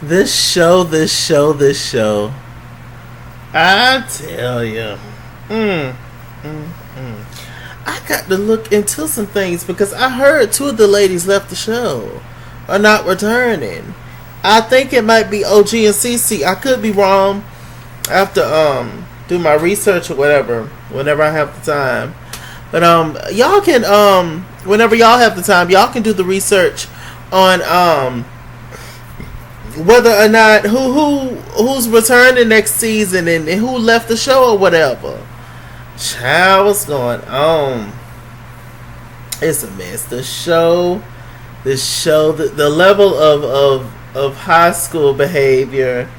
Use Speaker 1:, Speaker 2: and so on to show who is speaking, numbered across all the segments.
Speaker 1: This show. I tell you. Mm, I got to look into some things because I heard two of the ladies left the show are not returning. I think it might be OG and Cece. I could be wrong. I have to do my research or whatever whenever I have the time. But y'all can whenever y'all have the time, y'all can do the research on whether or not who's returning next season and who left the show or whatever. Child, what's going on? It's a mess. The level of high school behavior,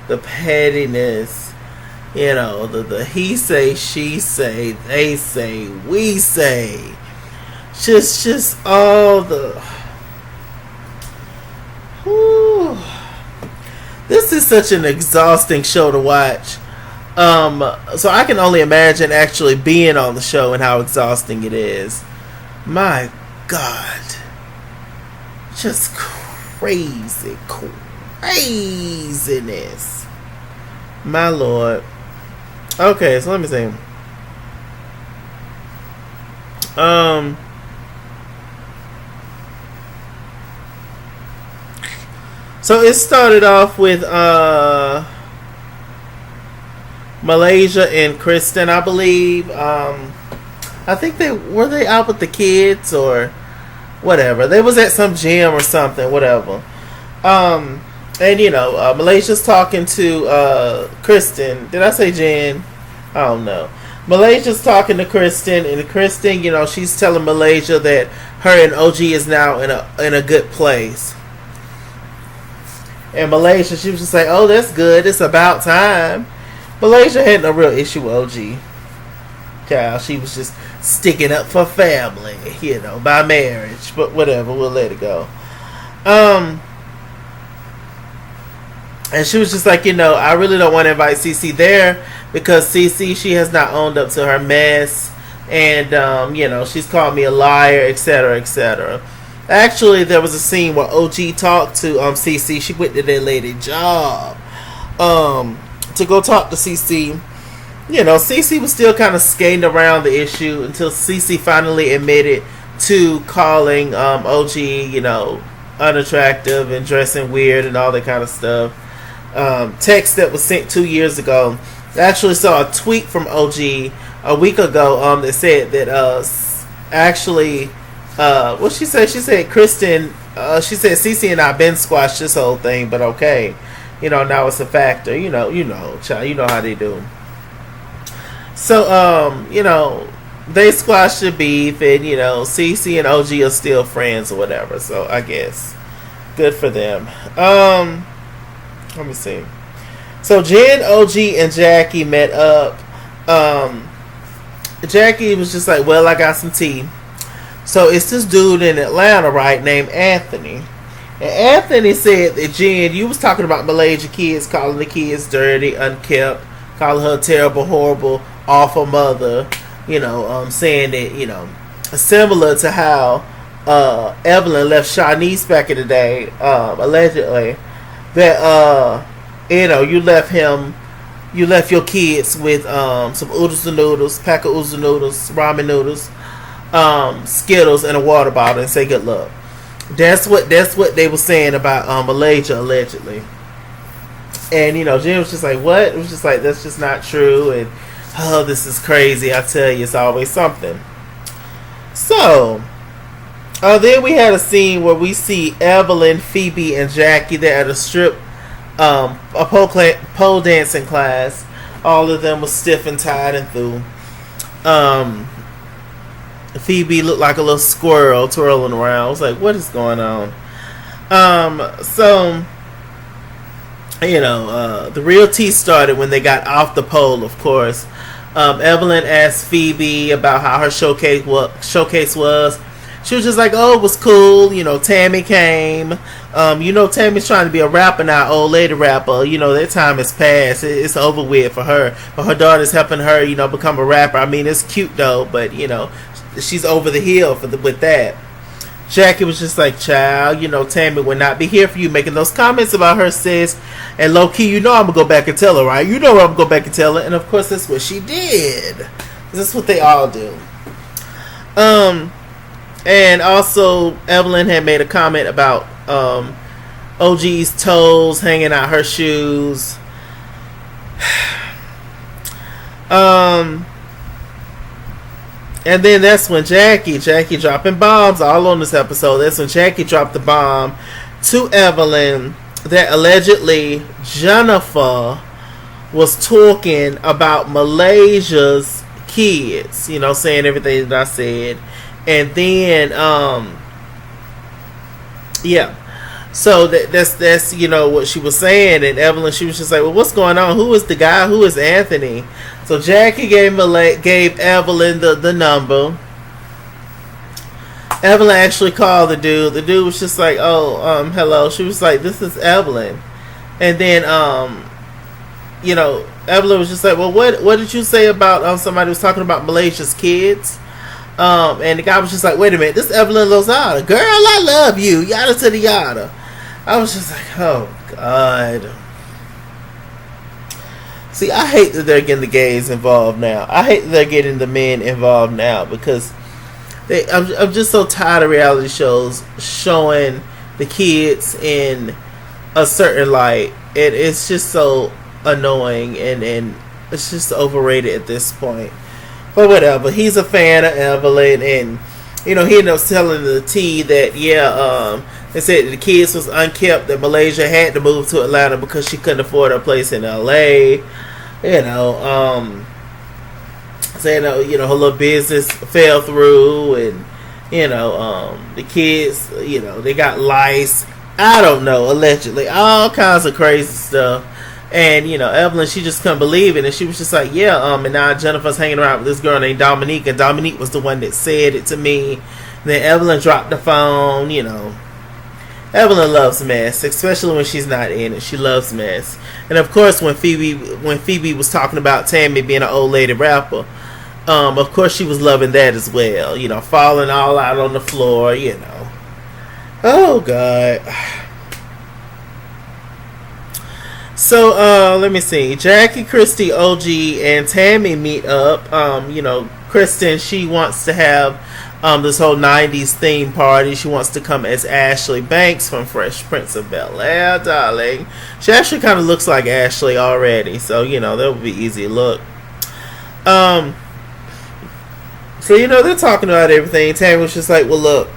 Speaker 1: the pettiness, the he say, she say, they say, we say, just all the. Whew. This is such an exhausting show to watch. So I can only imagine actually being on the show and how exhausting it is. My God. Just craziness. My Lord. Okay, so let me see. So it started off with Malaysia and Kristen, I believe. I think they out with the kids or whatever. They was at some gym or something, whatever. And Malaysia's talking to Kristen. Did I say Jen? I don't know. Malaysia's talking to Kristen, and Kristen, she's telling Malaysia that her and OG is now in a good place. And Malaysia, she was just like, "Oh, that's good. It's about time." Malaysia had no real issue with OG. Child, she was just sticking up for family, by marriage. But whatever, we'll let it go. And she was just like, I really don't want to invite Cece there because Cece, she has not owned up to her mess. And, she's called me a liar, etc., etc. Actually, there was a scene where OG talked to Cece. She went to that lady job to go talk to Cece. Cece was still kind of skating around the issue until Cece finally admitted to calling OG, unattractive and dressing weird and all that kind of stuff. Text that was sent 2 years ago. I actually saw a tweet from OG a week ago that said that what she said? She said Kristen. She said Cece and I been squashed this whole thing, but okay, now it's a factor. Child, you know how they do. So they squashed the beef, and Cece and OG are still friends or whatever. So I guess good for them. Let me see. So Jen, OG, and Jackie met up. Jackie was just like, "Well, I got some tea." So it's this dude in Atlanta, right, named Anthony. And Anthony said that, Jen, you was talking about Malaysia kids, calling the kids dirty, unkept, calling her a terrible, horrible, awful mother, saying that, similar to how Evelyn left Shaunie back in the day, allegedly, that, you left your kids with some oodles and noodles, pack of oodles and noodles, ramen noodles, Skittles, and a water bottle, and say good luck. That's what they were saying about Malaysia, allegedly. And Jim was just like, what? It was just like, that's just not true. And oh, this is crazy. I tell you, it's always something. So then we had a scene where we see Evelyn, Feby, and Jackie. They're at a pole dancing class. All of them was stiff and tied and through. Feby looked like a little squirrel twirling around. I was like, what is going on? The real tea started when they got off the pole, of course. Evelyn asked Feby about how her showcase was. She was just like, oh, it was cool. Tami came. Tami's trying to be a rapper now, old lady rapper. That time has passed. It's over with for her. But her daughter's helping her, become a rapper. I mean, it's cute, though. But, she's over the hill with that. Jackie was just like, child, Tami would not be here for you making those comments about her, sis. And low key, I'm going to go back and tell her, right? I'm going to go back and tell her. And of course, that's what she did. That's what they all do. And also, Evelyn had made a comment about OG's toes hanging out her shoes. And then that's when Jackie dropping bombs all on this episode. That's when Jackie dropped the bomb to Evelyn that allegedly Jennifer was talking about Malaysia's kids, saying everything that I said. And then so that's what she was saying. And Evelyn, she was just like, well, what's going on? Who is the guy? Who is Anthony? So Jackie gave Evelyn the number. Evelyn actually called the dude. The dude was just like, oh, hello. She was like, this is Evelyn. And then Evelyn was just like, well, what did you say about somebody was talking about Malaysia's kids? And the guy was just like, wait a minute, this is Evelyn Lozada. Girl, I love you. Yada to the yada. I was just like, oh, God. See, I hate that they're getting the gays involved now. I hate that they're getting the men involved now because I'm just so tired of reality shows showing the kids in a certain light. It's just so annoying and it's just overrated at this point. But whatever. He's a fan of Evelyn, and he ended up telling the T that they said the kids was unkept, that Malaysia had to move to Atlanta because she couldn't afford a place in LA. Saying her little business fell through, and the kids, they got lice. I don't know, allegedly, all kinds of crazy stuff. And Evelyn, she just couldn't believe it, and she was just like, and now Jennifer's hanging around with this girl named Dominique, and Dominique was the one that said it to me. And then Evelyn dropped the phone. Evelyn loves mess, especially when she's not in it. She loves mess. And of course, when Feby was talking about Tami being an old lady rapper, of course she was loving that as well. Falling all out on the floor. Oh God. So, let me see. Jackie, Christie, OG, and Tami meet up. Kristen, she wants to have this whole 90s theme party. She wants to come as Ashley Banks from Fresh Prince of Bel-Air, darling. She actually kind of looks like Ashley already. So, that would be easy to look. So, they're talking about everything. Tami was just like, well, look.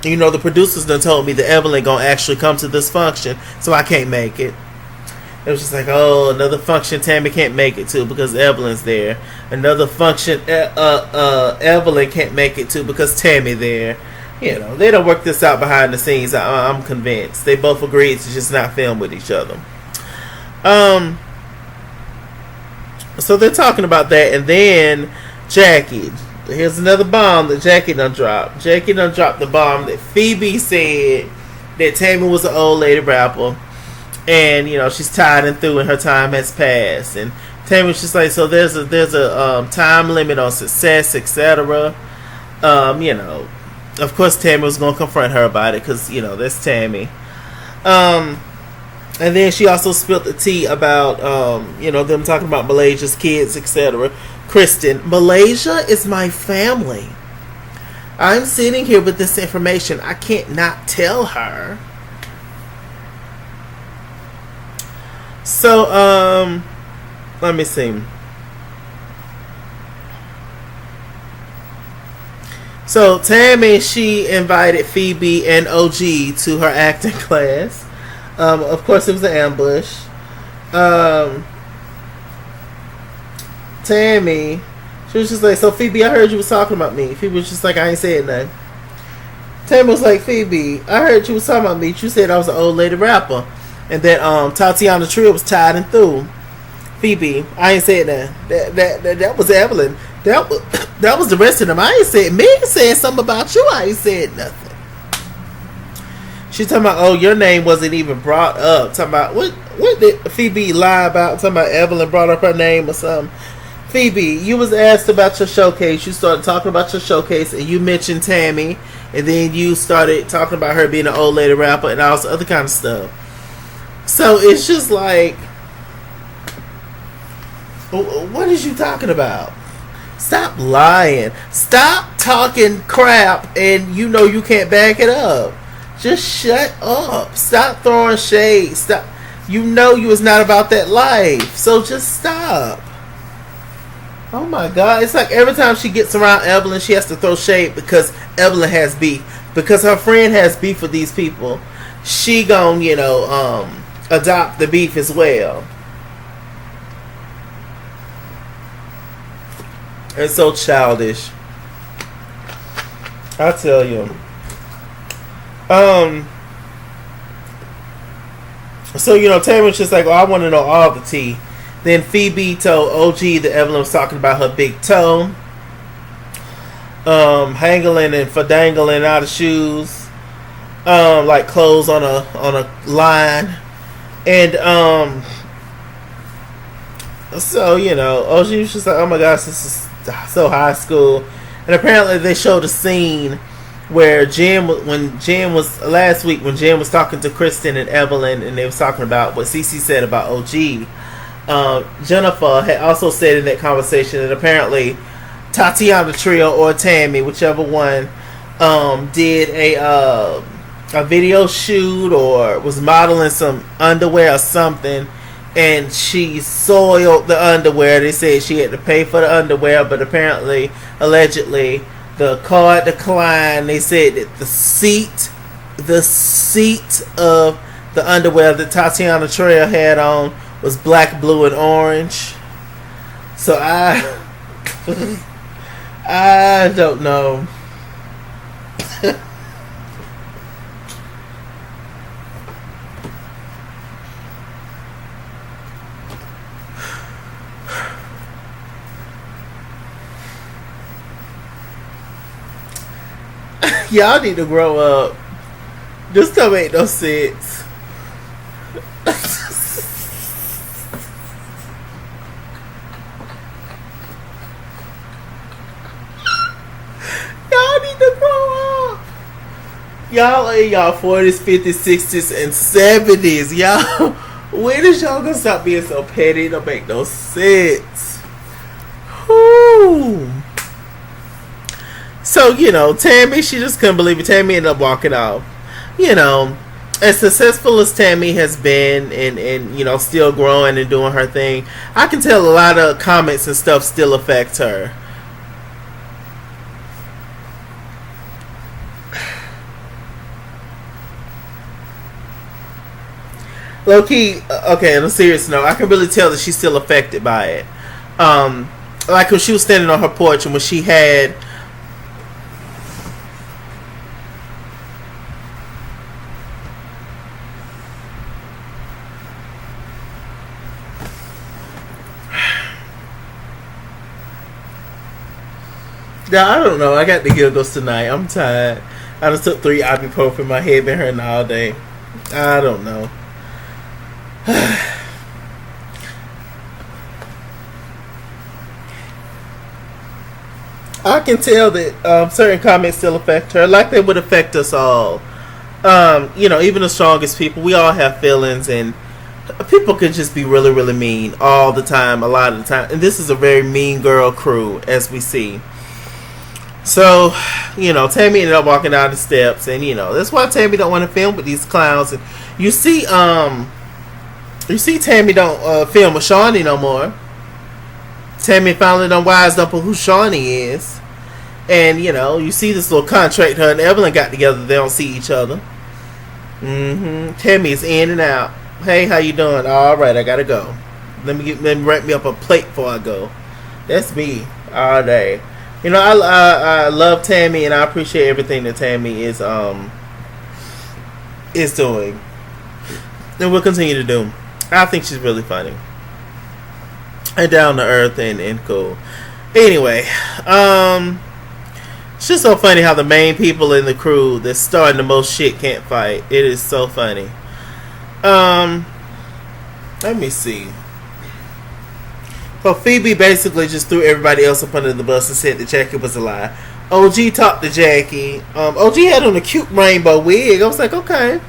Speaker 1: The producers done told me that Evelyn gonna actually come to this function, so I can't make it. It was just like, oh, another function Tami can't make it to because Evelyn's there. Another function Evelyn can't make it to because Tami there. They don't work this out behind the scenes. I'm convinced. They both agreed to just not film with each other. So they're talking about that, and then Jackie. Here's another bomb that Jackie done dropped. Jackie done dropped the bomb that Feby said that Tami was an old lady rapper. And she's tired and through, and her time has passed. And Tami was just like, so there's a time limit on success, etc. Of course Tami was gonna confront her about it because that's Tami. And then she also spilled the tea about them talking about Malaysia's kids, etc. Kristen, Malaysia is my family. I'm sitting here with this information. I can't not tell her. So, let me see. So, Tami, she invited Feby and OG to her acting class. Of course, it was an ambush. Tami, she was just like, so Feby, I heard you was talking about me. Feby was just like, I ain't saying nothing. Tami was like, Feby, I heard you was talking about me. You said I was an old lady rapper. And that Tatiana Trill was tied and through. Feby, I ain't said that. That was Evelyn. That was the rest of them. I ain't said. Meg said something about you. I ain't said nothing. She talking about, oh, your name wasn't even brought up. Talking about what did Feby lie about? Talking about Evelyn brought up her name or something. Feby, you was asked about your showcase. You started talking about your showcase, and you mentioned Tami, and then you started talking about her being an old lady rapper and all this other kind of stuff. So it's just like, what is you talking about? Stop lying. Stop talking crap, and you know you can't back it up. Just shut up. Stop throwing shade. Stop. You know you was not about that life, so just stop. Oh my God. It's like every time she gets around Evelyn, she has to throw shade because Evelyn has beef. Because her friend has beef with these people. She gon', adopt the beef as well. It's so childish. I tell you. So, Tammy was just like, I want to know all the tea. Then Feby told OG that Evelyn was talking about her big toe. Hangling and fadangling out of shoes. Like clothes on a line. And, so, OG was just like, oh my gosh, this is so high school. And apparently they showed a scene where when Jen was last week, when Jen was talking to Kristen and Evelyn, and they was talking about what Cece said about OG. Jennifer had also said in that conversation that apparently Tatiana Trio or Tami, whichever one, did a video shoot or was modeling some underwear or something, and she soiled the underwear. They said she had to pay for the underwear, but apparently, allegedly, the card declined. They said that the seat of the underwear that Tatiana Trio had on was black, blue, and orange. So I don't know. Y'all need to grow up. This don't make no sense. Y'all need to grow up. Y'all in y'all 40s, 50s, 60s, and 70s. Y'all, when is y'all gonna stop being so petty? It don't make no sense. Whew. So, Tami, she just couldn't believe it. Tami ended up walking off. As successful as Tami has been and still growing and doing her thing, I can tell a lot of comments and stuff still affect her. Low key, okay, on a serious note, I can really tell that she's still affected by it. Like when she was standing on her porch and when she had Yeah, I don't know. I got the giggles tonight. I'm tired. I just took 3 ibuprofen. My head been hurting all day. I don't know. I can tell that certain comments still affect her, like they would affect us all. Even the strongest people, we all have feelings, and people can just be really, really mean all the time, a lot of the time. And this is a very mean girl crew, as we see. So, Tami ended up walking down the steps, and that's why Tami don't want to film with these clowns. And you see Tami don't film with Shaunie no more. Tami finally done wised up on who Shaunie is, and you see this little contract her and Evelyn got together. They don't see each other. Tami is in and out. Hey, how you doing? All right, I gotta go. Let me wrap me up a plate before I go. That's me all day. I love Tami, and I appreciate everything that Tami is doing, and will continue to do. I think she's really funny and down to earth and cool. Anyway, it's just so funny how the main people in the crew that's starting the most shit can't fight. It is so funny. Let me see. So Feby basically just threw everybody else up under the bus and said that Jackie was a lie. OG talked to Jackie. OG had on a cute rainbow wig. I was like, okay.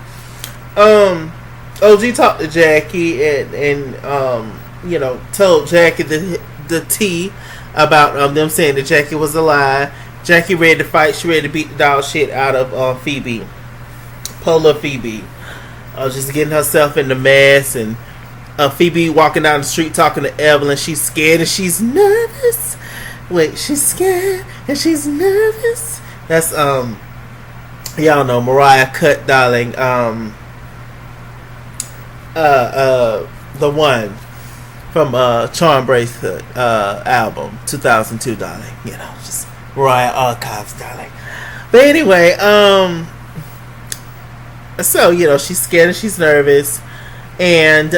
Speaker 1: OG talked to Jackie and told Jackie the tea about them saying that Jackie was a lie. Jackie ready to fight. She ready to beat the dog shit out of Feby. Polar Feby. Just getting herself in the mess. And Feby walking down the street talking to Evelyn. She's scared and she's nervous. Wait, she's scared and she's nervous. That's y'all know Mariah Cut, darling. The one from Charm Bracelet album 2002, darling. You know, just Mariah Archives, darling. But anyway, so she's scared and she's nervous. And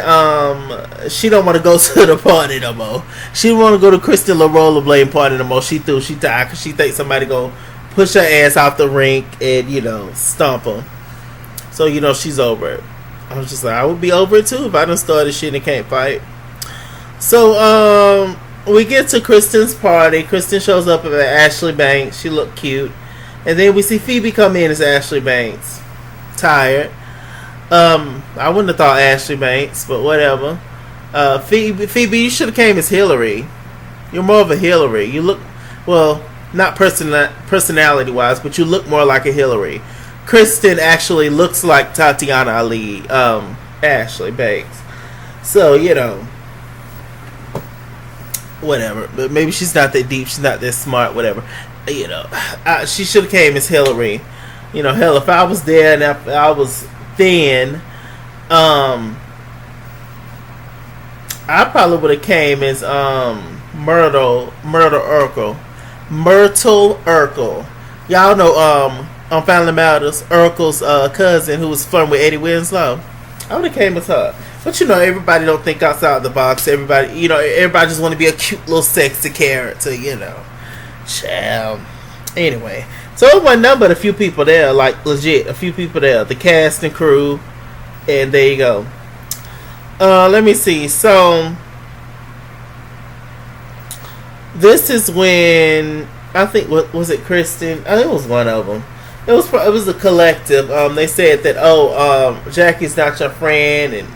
Speaker 1: she don't want to go to the party no more. She don't want to go to Christie rollerblading party no more. She tired because she thinks somebody gonna push her ass off the rink and stomp her. So she's over it. I was just like, I would be over it too if I done started shit and can't fight. So we get to Kristen's party. Kristen shows up at Ashley Banks. She looked cute, and then we see Feby come in as Ashley Banks, tired. I wouldn't have thought Ashley Banks, but whatever. Feby, you should have came as Hillary. You're more of a Hillary. You look, well, not personality wise, but you look more like a Hillary. Kristen actually looks like Tatiana Ali, Ashley Banks. So whatever. But maybe she's not that deep. She's not that smart. Whatever. She should have came as Hillary. Hell, if I was there and if I was thin, I probably would have came as Myrtle Urkel. Y'all know on Family Matters, Urkel's cousin who was flirting with Eddie Winslow. I would have came as her. But everybody don't think outside the box. Everybody just want to be a cute little sexy character. Child. Anyway. So it wasn't none but a few people there, like legit, a few people there. The cast and crew, and there you go. Let me see. So this is when I think was it Kristen? I think it was one of them. It was a collective. They said that Jackie's not your friend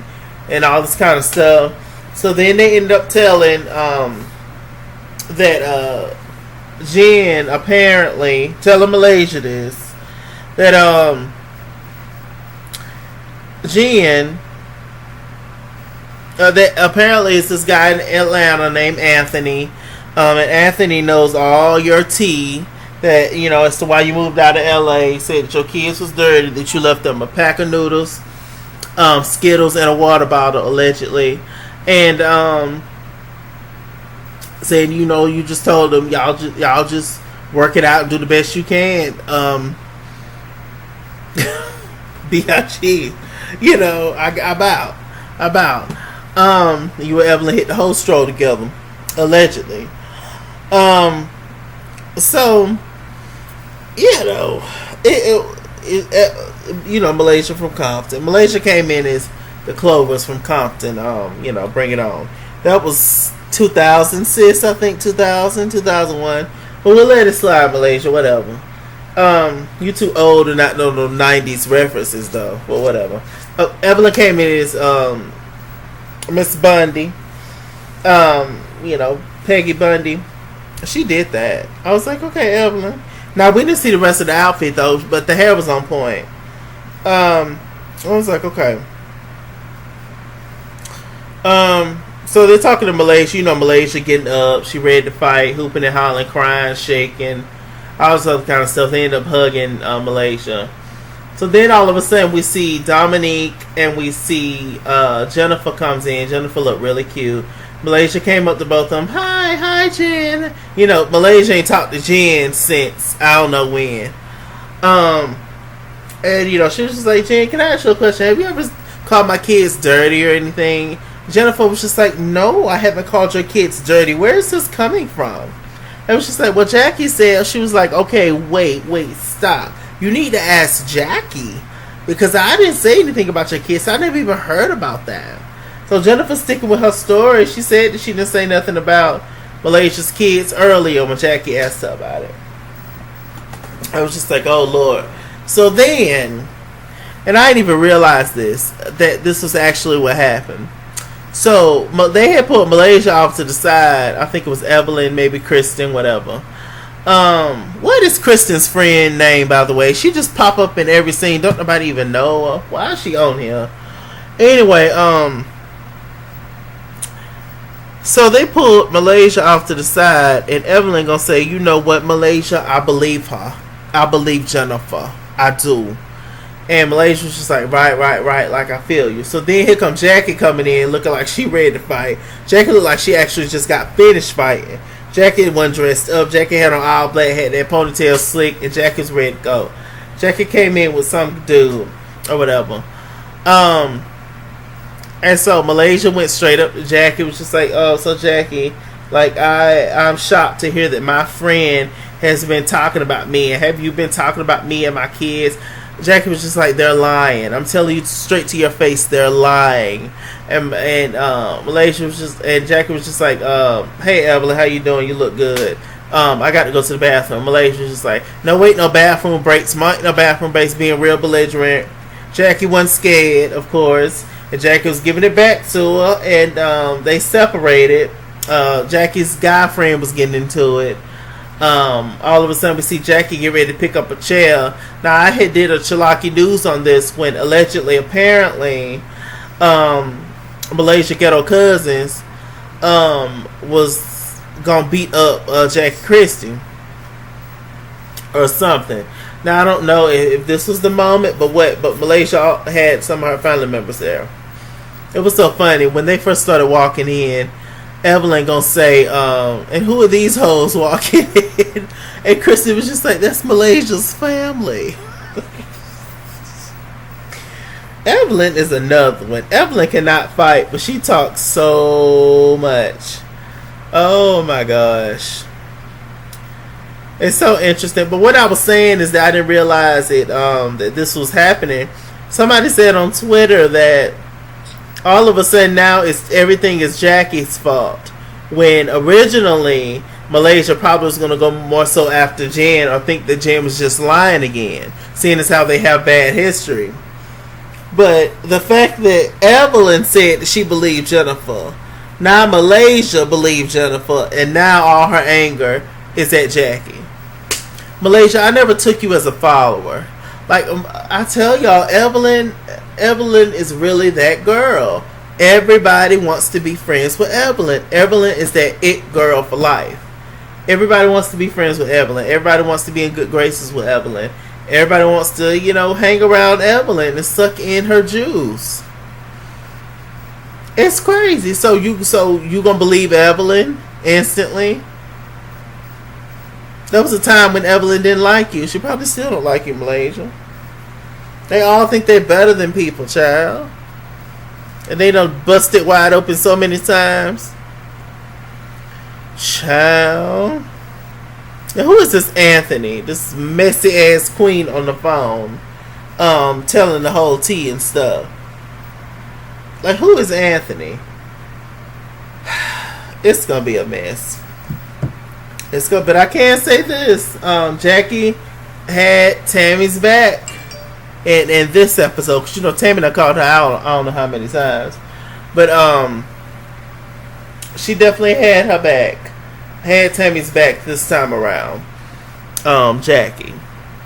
Speaker 1: and all this kind of stuff. So then they ended up telling that Jen apparently telling Malaysia this, that Jen that apparently it's this guy in Atlanta named Anthony, and Anthony knows all your tea, that as to why you moved out of LA. Said that your kids was dirty, that you left them a pack of noodles, Skittles, and a water bottle allegedly, and saying you just told them y'all just work it out and do the best you can. B.I.G. I bow. You and Evelyn hit the whole stroll together allegedly. So Malaysia from Compton. Malaysia came in as the Clovers from Compton. Bring it on. That was 2000, sis. I think 2001. But we'll let it slide, Malaysia. Whatever. You too old to not know the 90s references, though. But whatever. Evelyn came in as Miss Bundy. Peggy Bundy. She did that. I was like, okay, Evelyn. Now we didn't see the rest of the outfit though, but the hair was on point. I was like, okay. So they're talking to Malaysia. Malaysia getting up. She ready to fight, hooping and hollering, crying, shaking, all this other kind of stuff. They end up hugging Malaysia. So then all of a sudden we see Dominique and we see Jennifer comes in. Jennifer looked really cute. Malaysia came up to both of them. Hi, Jen. Malaysia ain't talked to Jen since I don't know when. And she was just like, Jen, can I ask you a question? Have you ever called my kids dirty or anything? Jennifer was just like, no, I haven't called your kids dirty. Where is this coming from? I was just like, well, Jackie said, she was like, okay, wait, stop. You need to ask Jackie, because I didn't say anything about your kids. I never even heard about that. So Jennifer sticking with her story. She said that she didn't say nothing about Malaysia's kids earlier when Jackie asked her about it. I was just like, oh Lord. So then, and I didn't even realize this, that this was actually what happened. So they had put Malaysia off to the side. I think it was Evelyn, maybe Kristen, whatever. What is Kristen's friend name, by the way? She just pop up in every scene. Don't nobody even know her. Why is she on here? Anyway, so they pulled Malaysia off to the side, and Evelyn gonna say, you know what, Malaysia, I believe her. I believe Jennifer. I do. And Malaysia was just like, right, like I feel you. So then here comes Jackie coming in looking like she ready to fight. Jackie looked like she actually just got finished fighting. Jackie wasn't dressed up. Jackie had on all black, had that ponytail slick, and Jackie was ready to go. Jackie came in with some dude or whatever. And so Malaysia went straight up to Jackie. Was just like, oh, so Jackie, like I'm shocked to hear that my friend has been talking about me. And have you been talking about me and my kids? Jackie was just like, they're lying. I'm telling you straight to your face, they're lying. And Malaysia was just, and Jackie was just like, hey Evelyn, how you doing? You look good. I got to go to the bathroom. Malaysia was just like, no bathroom breaks. No bathroom breaks, being real belligerent. Jackie wasn't scared, of course. And Jackie was giving it back to her, and they separated. Jackie's guy friend was getting into it. All of a sudden we see Jackie get ready to pick up a chair. Now I had did a Chalaki news on this when apparently Malaysia Ghetto Cousins was gonna beat up Jackie Christie or something. Now I don't know if this was the moment, but Malaysia had some of her family members there. It was so funny when they first started walking in. Evelyn gonna say, and who are these hoes walking in? And Christie was just like, that's Malaysia's family. Evelyn is another one. Evelyn cannot fight, but she talks so much. Oh my gosh. It's so interesting. But what I was saying is that I didn't realize it, that this was happening. Somebody said on Twitter that all of a sudden now everything is Jackie's fault, when originally Malaysia probably was going to go more so after Jen, or think that Jen was just lying again, seeing as how they have bad history. But the fact that Evelyn said that she believed Jennifer, now Malaysia believed Jennifer, and now all her anger is at Jackie. Malaysia, I never took you as a follower. Like, I tell y'all, Evelyn is really that girl. Everybody wants to be friends with Evelyn. Evelyn is that it girl for life. Everybody wants to be friends with Evelyn. Everybody wants to be in good graces with Evelyn. Everybody wants to, hang around Evelyn and suck in her juice. It's crazy. So you gonna believe Evelyn instantly? There was a time when Evelyn didn't like you. She probably still don't like you, Malaysia. They all think they're better than people, child. And they done busted wide open so many times. Child. Now, who is this Anthony? This messy ass queen on the phone. Telling the whole tea and stuff. Like, who is Anthony? It's gonna be a mess. But I can say this. Jackie had Tammy's back in this episode. Because, Tammy done called her out I don't know how many times. But, she definitely had her back. Had Tammy's back this time around. Jackie.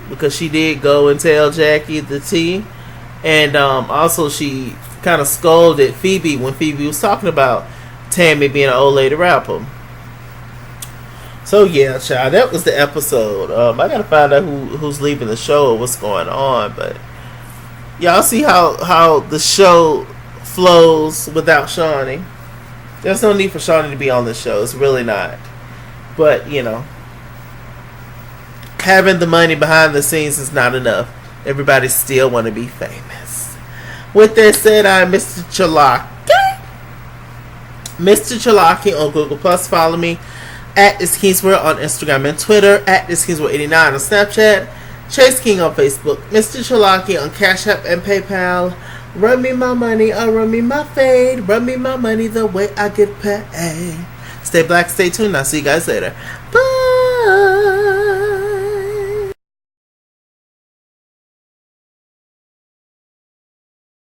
Speaker 1: Because she did go and tell Jackie the tea. And, also she kind of scolded Feby when Feby was talking about Tammy being an old lady rapper. So yeah, child, that was the episode. I gotta find out who's leaving the show or what's going on, but y'all see how the show flows without Shaunie. There's no need for Shaunie to be on the show. It's really not. But having the money behind the scenes is not enough. Everybody still want to be famous. With that said, I'm Mr. Chalaki. Mr. Chalaki on Google Plus. Follow me at This Kingsworld on Instagram and Twitter, at This Kingsworld89 on Snapchat, Chase King on Facebook, Mr. Chalaki on Cash App and PayPal. Run me my money or run me my fade. Run me my money the way I get paid. Stay black, stay tuned. I'll see you guys later.